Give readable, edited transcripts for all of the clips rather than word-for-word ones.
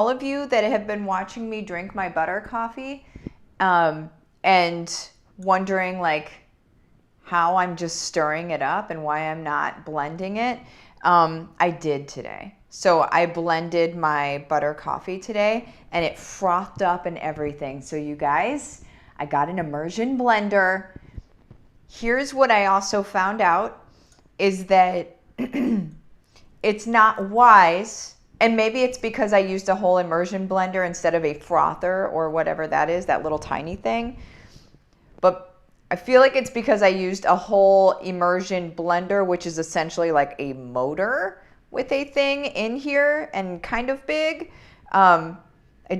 all of you that have been watching me drink my butter coffee and wondering like how I'm just stirring it up and why I'm not blending it, I did today. So I blended my butter coffee today and it frothed up and everything. So you guys, I got an immersion blender. Here's what I also found out is that it's not wise, and maybe it's because I used a whole immersion blender instead of a frother or whatever that is, that little tiny thing. But I feel like it's because I used a whole immersion blender, which is essentially like a motor with a thing in here and kind of big. I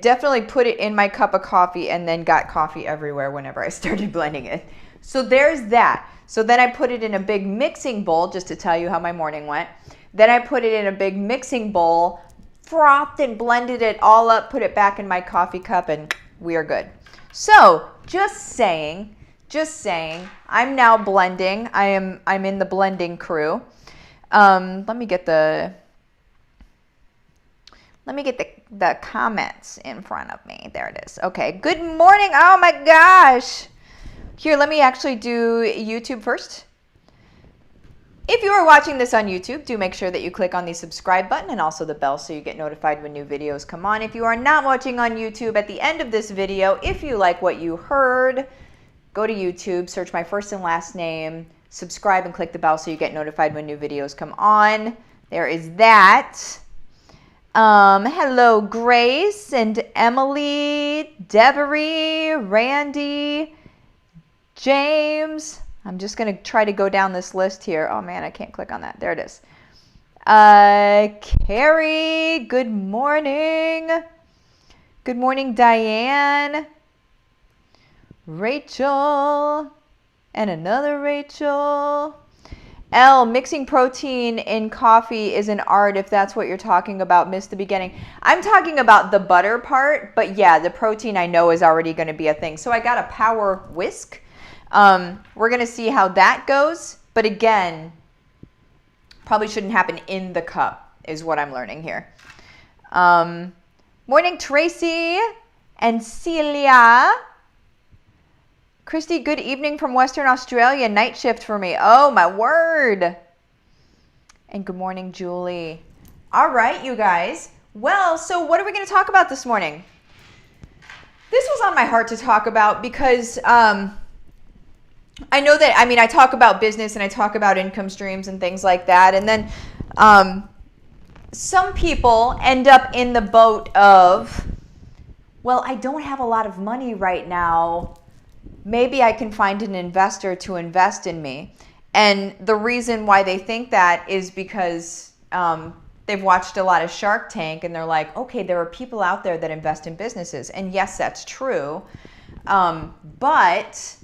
definitely put it in my cup of coffee and then got coffee everywhere whenever I started blending it. So there's that. So then I put it in a big mixing bowl, just to tell you how my morning went. Then I put it in a big mixing bowl, frothed and blended it all up, put it back in my coffee cup, and we are good. So just saying, I'm now blending. I'm in the blending crew. Let me get the comments in front of me. There it is. Okay. Good morning. Oh my gosh. Here, let me actually do YouTube first. If you are watching this on YouTube, do make sure that you click on the subscribe button and also the bell so you get notified when new videos come on. If you are not watching on YouTube, at the end of this video, if you like what you heard, go to YouTube, search my first and last name, subscribe and click the bell so you get notified when new videos come on. There is that. Hello, Grace and Emily, Devery, Randy, James. I'm just going to try to go down this list here. Oh, man, I can't click on that. There it is. Carrie, good morning. Good morning, Diane. Rachel. And another Rachel. L, mixing protein in coffee is an art if that's what you're talking about. Missed the beginning. I'm talking about the butter part, but yeah, the protein I know is already going to be a thing. So I got a power whisk. We're going to see how that goes. But again, probably shouldn't happen in the cup is what I'm learning here. Morning, Tracy and Celia. Christy, good evening from Western Australia. Night shift for me. Oh, my word. And good morning, Julie. All right, you guys. Well, so what are we going to talk about this morning? This was on my heart to talk about because I know that, I talk about business and I talk about income streams and things like that. And then some people end up in the boat of, well, I don't have a lot of money right now. Maybe I can find an investor to invest in me. And the reason why they think that is because they've watched a lot of Shark Tank and they're like, okay, there are people out there that invest in businesses. And yes, that's true. But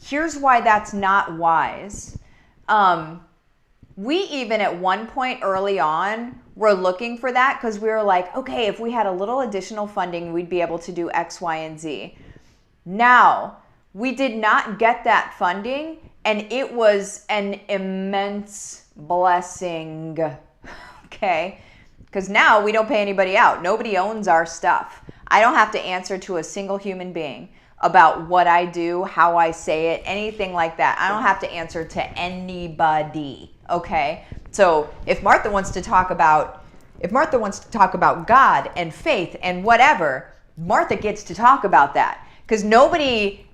here's why that's not wise. We even at one point early on were looking for that because we were like, okay, if we had a little additional funding, we'd be able to do X, Y, and Z. Now, we did not get that funding, and it was an immense blessing, okay? Because now we don't pay anybody out. Nobody owns our stuff. I don't have to answer to a single human being about what I do, how I say it, anything like that. I don't have to answer to anybody, okay? So if Martha wants to talk about God and faith and whatever, Martha gets to talk about that. Because nobody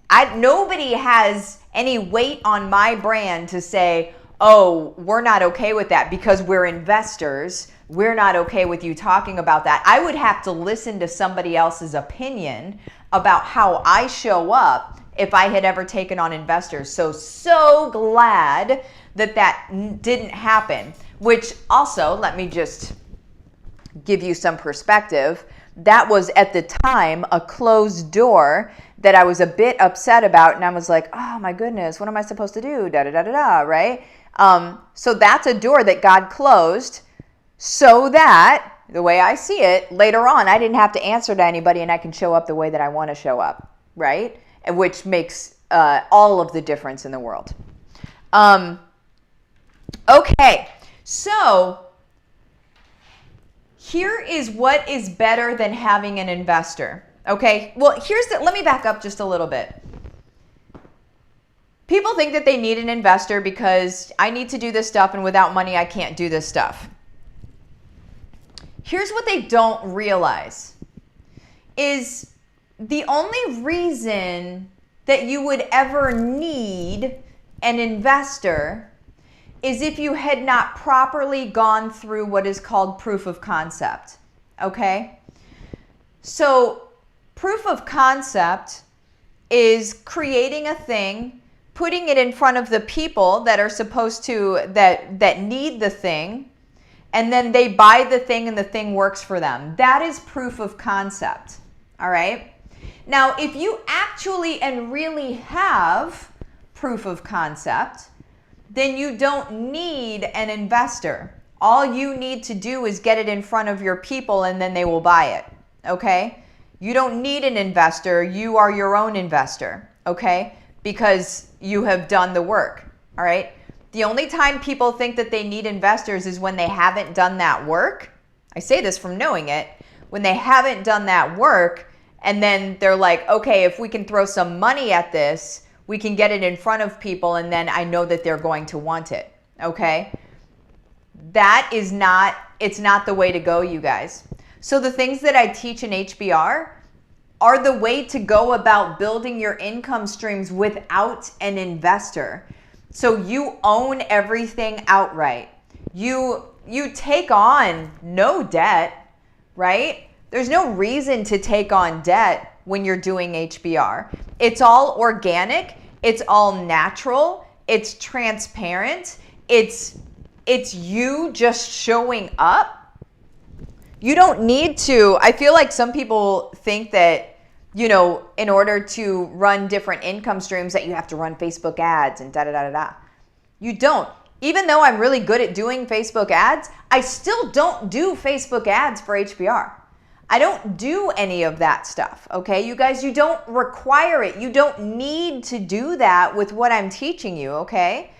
has any weight on my brand to say, oh, we're not okay with that because we're investors. We're not okay with you talking about that. I would have to listen to somebody else's opinion about how I show up if I had ever taken on investors. So glad that didn't happen. Which also, let me just give you some perspective. That was at the time a closed door that I was a bit upset about, and I was like, oh my goodness, what am I supposed to do? Right? So that's a door that God closed so that, the way I see it, later on I didn't have to answer to anybody and I can show up the way that I want to show up, right? And which makes all of the difference in the world. Okay, so here is what is better than having an investor. Okay, well, let me back up just a little bit. People think that they need an investor because I need to do this stuff and without money I can't do this stuff. Here's what they don't realize is the only reason that you would ever need an investor is if you had not properly gone through what is called proof of concept, okay? So proof of concept is creating a thing, putting it in front of the people that are supposed to, that need the thing, and then they buy the thing and the thing works for them. That is proof of concept, all right? Now, if you actually and really have proof of concept, then you don't need an investor. All you need to do is get it in front of your people and then they will buy it, okay? You don't need an investor. You are your own investor, okay? Because you have done the work, all right? The only time people think that they need investors is when they haven't done that work. I say this from knowing it. When they haven't done that work and then they're like, okay, if we can throw some money at this, we can get it in front of people and then I know that they're going to want it, okay? It's not the way to go, you guys. So the things that I teach in HBR are the way to go about building your income streams without an investor. So you own everything outright. You take on no debt, right? There's no reason to take on debt when you're doing HBR. It's all organic. It's all natural. It's transparent. It's you just showing up. You don't need to. I feel like some people think that, you know, in order to run different income streams that you have to run Facebook ads and da-da-da-da-da. You don't. Even though I'm really good at doing Facebook ads, I still don't do Facebook ads for HBR. I don't do any of that stuff, okay? You guys, you don't require it. You don't need to do that with what I'm teaching you, okay?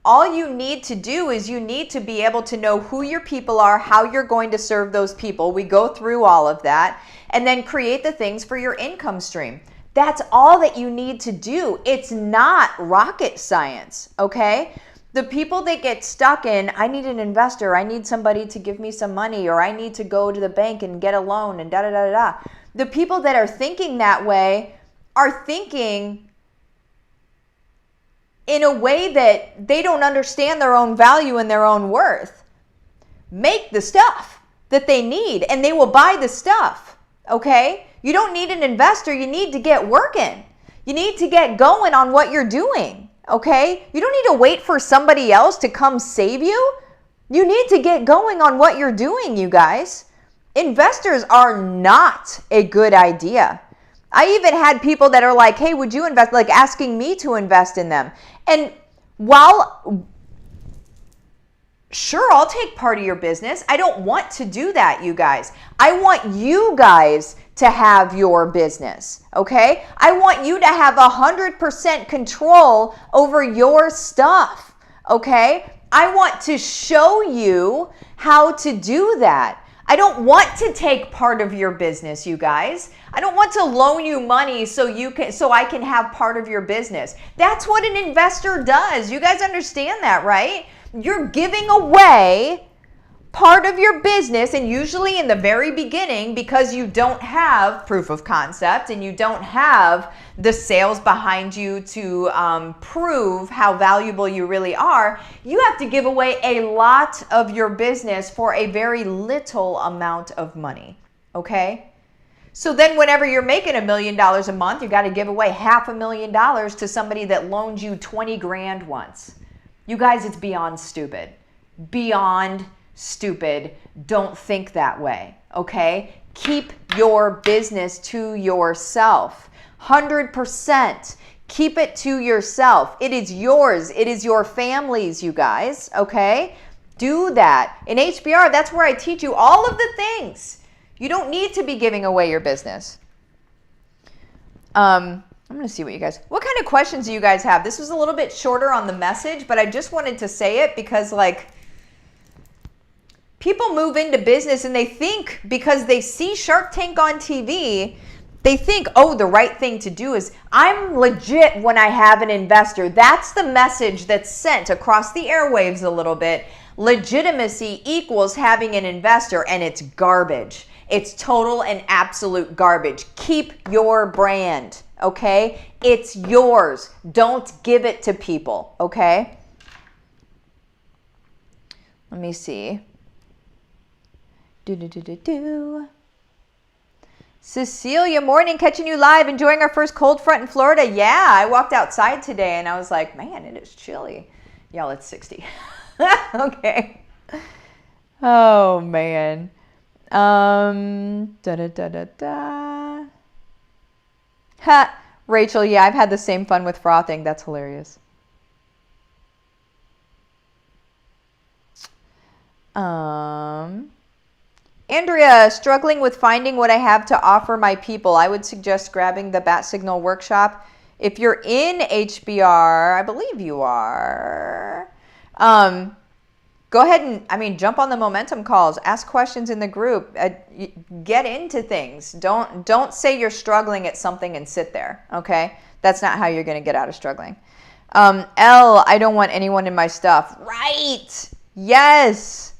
All you need to do is you need to be able to know who your people are, how you're going to serve those people. We go through all of that and then create the things for your income stream. That's all that you need to do. It's not rocket science, okay? The people that get stuck in, I need an investor, I need somebody to give me some money, or I need to go to the bank and get a loan and da-da-da-da-da. The people that are thinking that way are thinking in a way that they don't understand their own value and their own worth. Make the stuff that they need and they will buy the stuff, okay? You don't need an investor, you need to get working. You need to get going on what you're doing, okay? You don't need to wait for somebody else to come save you. You need to get going on what you're doing, you guys. Investors are not a good idea. I even had people that are like, hey, would you invest, like asking me to invest in them. And while, sure, I'll take part of your business, I don't want to do that, you guys. I want you guys to have your business, okay? I want you to have 100% control over your stuff, okay? I want to show you how to do that. I don't want to take part of your business, you guys. I don't want to loan you money so I can have part of your business. That's what an investor does. You guys understand that, right? You're giving away part of your business, and usually in the very beginning, because you don't have proof of concept and you don't have the sales behind you to prove how valuable you really are, you have to give away a lot of your business for a very little amount of money, okay? So then whenever you're making $1 million a month, you got to give away $500,000 to somebody that loaned you 20 grand once. You guys, it's beyond stupid. Beyond stupid. Don't think that way, okay? Keep your business to yourself. 100%. Keep it to yourself. It is yours. It is your family's, you guys, okay? Do that. In HBR, that's where I teach you all of the things. You don't need to be giving away your business. I'm going to see what kind of questions do you guys have? This was a little bit shorter on the message, but I just wanted to say it because, like, people move into business and they think because they see Shark Tank on TV, they think, oh, the right thing to do is I'm legit when I have an investor. That's the message that's sent across the airwaves a little bit. Legitimacy equals having an investor, and it's garbage. It's total and absolute garbage. Keep your brand, okay? It's yours. Don't give it to people, okay? Let me see. Cecilia, morning, catching you live, enjoying our first cold front in Florida. Yeah, I walked outside today and I was like, man, it is chilly. Y'all, it's 60. Okay. Oh, man. Ha, Rachel, yeah, I've had the same fun with frothing. That's hilarious. Andrea, struggling with finding what I have to offer my people. I would suggest grabbing the Bat Signal workshop. If you're in HBR, I believe you are, go ahead and, jump on the momentum calls, ask questions in the group, get into things. Don't say you're struggling at something and sit there, okay? That's not how you're going to get out of struggling. I don't want anyone in my stuff. Right. Yes.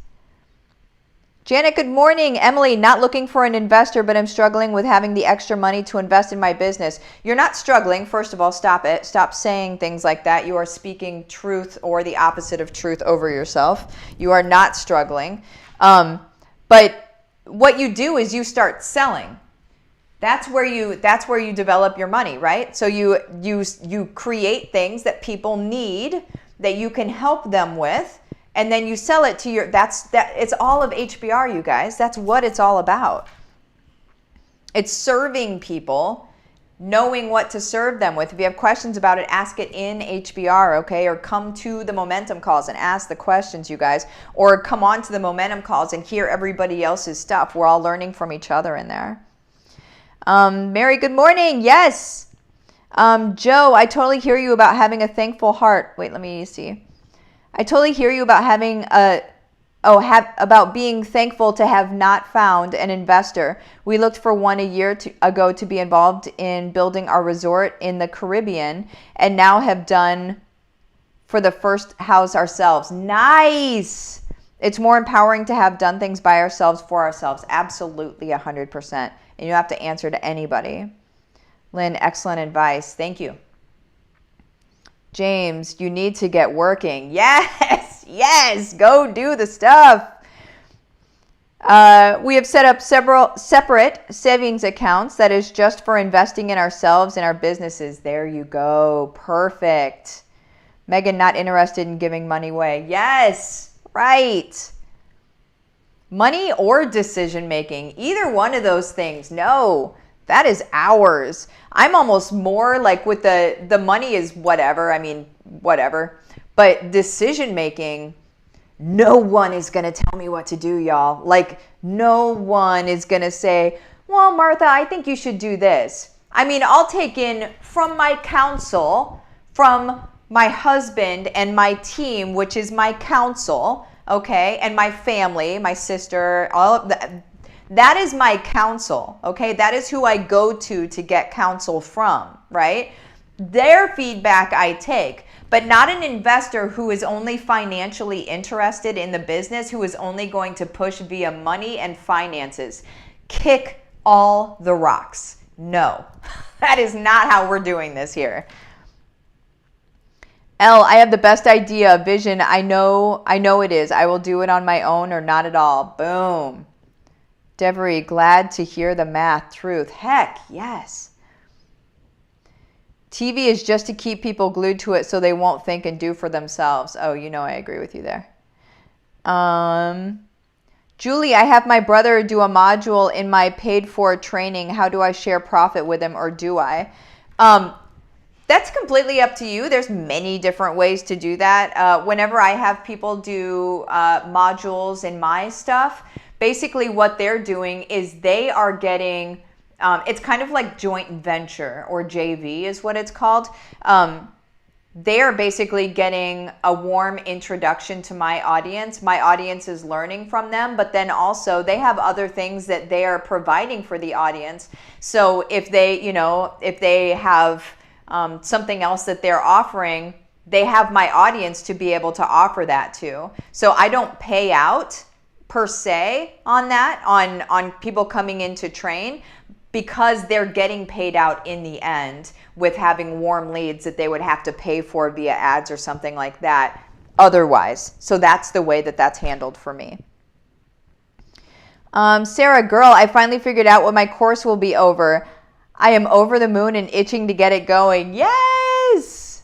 Janet, good morning. Emily, not looking for an investor, but I'm struggling with having the extra money to invest in my business. You're not struggling. First of all, stop it. Stop saying things like that. You are speaking truth or the opposite of truth over yourself. You are not struggling. But what you do is you start selling. That's where you develop your money, right? So you create things that people need that you can help them with. And then you sell it to it's all of HBR, you guys. That's what it's all about. It's serving people, knowing what to serve them with. If you have questions about it, ask it in HBR, okay? Or come to the momentum calls and ask the questions, you guys. Or come on to the momentum calls and hear everybody else's stuff. We're all learning from each other in there. Mary, good morning. Yes. Joe, I totally hear you about having a thankful heart. Wait, let me see. I totally hear you about having about being thankful to have not found an investor. We looked for one a year ago to be involved in building our resort in the Caribbean, and now have done for the first house ourselves. Nice. It's more empowering to have done things by ourselves for ourselves. Absolutely, 100%. And you don't have to answer to anybody. Lynn, excellent advice. Thank you. James, you need to get working. Yes, go do the stuff. We have set up several separate savings accounts that is just for investing in ourselves and our businesses. There you go. Perfect. Megan, not interested in giving money away. Yes, right. Money or decision making, either one of those things. No, that is ours. I'm almost more like with the money is whatever. Whatever. But decision making, no one is going to tell me what to do, y'all. Like, no one is going to say, well, Martha, I think you should do this. I'll take in from my counsel, from my husband and my team, which is my counsel, okay, and my family, my sister, all of that. That is my counsel, okay? That is who I go to get counsel from, right? Their feedback I take, but not an investor who is only financially interested in the business, who is only going to push via money and finances. Kick all the rocks. No, that is not how we're doing this here. I have the best idea, vision. I know it is. I will do it on my own or not at all. Boom. Devery, glad to hear the math. Truth. Heck, yes. TV is just to keep people glued to it so they won't think and do for themselves. Oh, I agree with you there. Julie, I have my brother do a module in my paid for training. How do I share profit with him, or do I? That's completely up to you. There's many different ways to do that. Whenever I have people do modules in my stuff, basically what they're doing is they are getting, it's kind of like joint venture, or JV is what it's called. they're basically getting a warm introduction to my audience. My audience is learning from them, but then also they have other things that they are providing for the audience. So if they, if they have something else that they're offering, they have my audience to be able to offer that to. So I don't pay out per se on that, on people coming in to train, because they're getting paid out in the end with having warm leads that they would have to pay for via ads or something like that otherwise. So that's the way that that's handled for me. Sarah, girl, I finally figured out when my course will be over. I am over the moon and itching to get it going. Yes!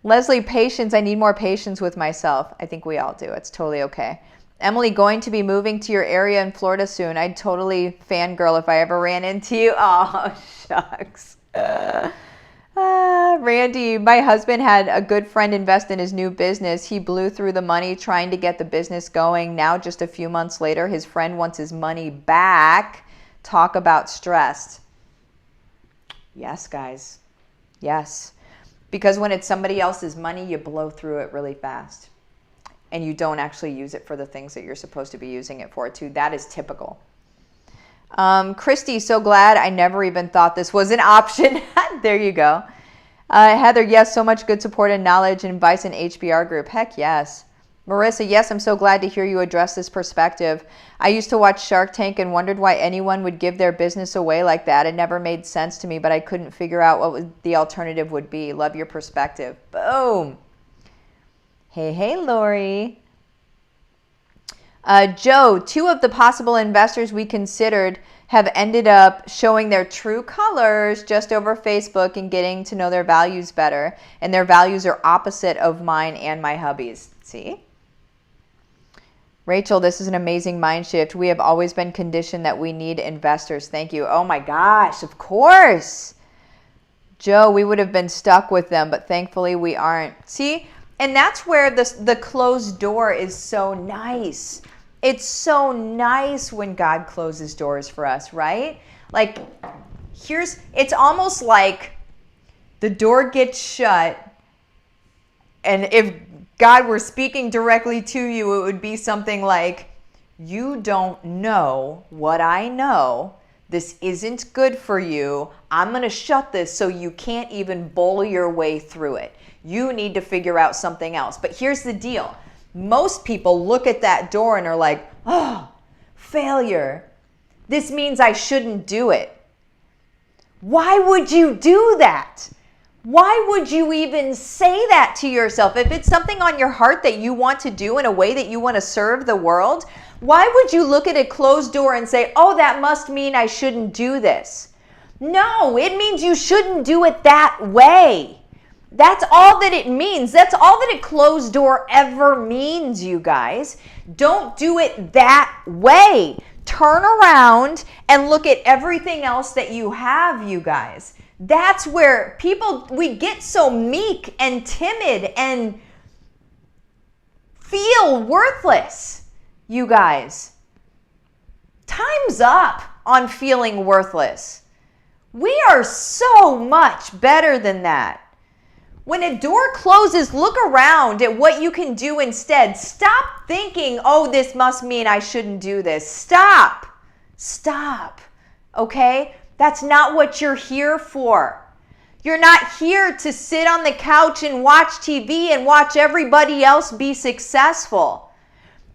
Leslie, patience. I need more patience with myself. I think we all do. It's totally okay. Emily, going to be moving to your area in Florida soon. I'd totally fangirl if I ever ran into you. Oh, shucks. Randy, my husband had a good friend invest in his new business. He blew through the money trying to get the business going. Now, just a few months later, his friend wants his money back. Talk about stressed. Yes, guys. Yes. Because when it's somebody else's money, you blow through it really fast. And you don't actually use it for the things that you're supposed to be using it for, too. That is typical. Christy, so glad I never even thought this was an option. There you go. Heather, yes, so much good support and knowledge and advice in HBR group. Heck yes. Marissa, yes, I'm so glad to hear you address this perspective. I used to watch Shark Tank and wondered why anyone would give their business away like that. It never made sense to me, but I couldn't figure out what the alternative would be. Love your perspective. Boom. Hey, Lori. Joe, 2 of the possible investors we considered have ended up showing their true colors just over Facebook and getting to know their values better. And their values are opposite of mine and my hubby's. See? Rachel, this is an amazing mind shift. We have always been conditioned that we need investors. Thank you. Oh my gosh, of course. Joe, we would have been stuck with them, but thankfully we aren't. See? And that's where the closed door is so nice. It's so nice when God closes doors for us, right? Like, it's almost like the door gets shut, and if God were speaking directly to you, it would be something like, you don't know what I know. This isn't good for you. I'm going to shut this so you can't even bowl your way through it. You need to figure out something else. But here's the deal. Most people look at that door and are like, oh, failure. This means I shouldn't do it. Why would you do that? Why would you even say that to yourself? If it's something on your heart that you want to do in a way that you want to serve the world, why would you look at a closed door and say, oh, that must mean I shouldn't do this? No, it means you shouldn't do it that way. That's all that it means. That's all that a closed door ever means, you guys. Don't do it that way. Turn around and look at everything else that you have, you guys. That's where we get so meek and timid and feel worthless, you guys. Time's up on feeling worthless. We are so much better than that. When a door closes, look around at what you can do instead. Stop thinking, oh, this must mean I shouldn't do this. Stop. Okay? That's not what you're here for. You're not here to sit on the couch and watch TV and watch everybody else be successful.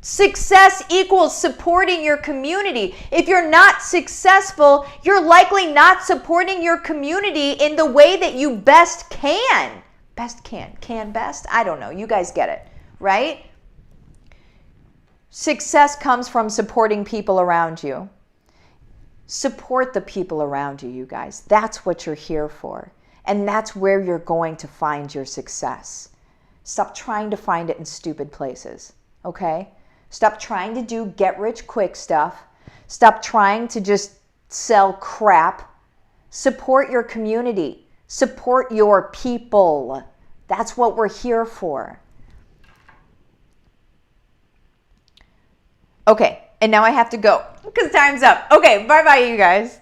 Success equals supporting your community. If you're not successful, you're likely not supporting your community in the way that you best can. Can best? I don't know. You guys get it, right? Success comes from supporting people around you. Support the people around you, you guys. That's what you're here for. And that's where you're going to find your success. Stop trying to find it in stupid places, okay? Stop trying to do get-rich-quick stuff. Stop trying to just sell crap. Support your community. Support your people. That's what we're here for. Okay, and now I have to go because time's up. Okay, bye-bye, you guys.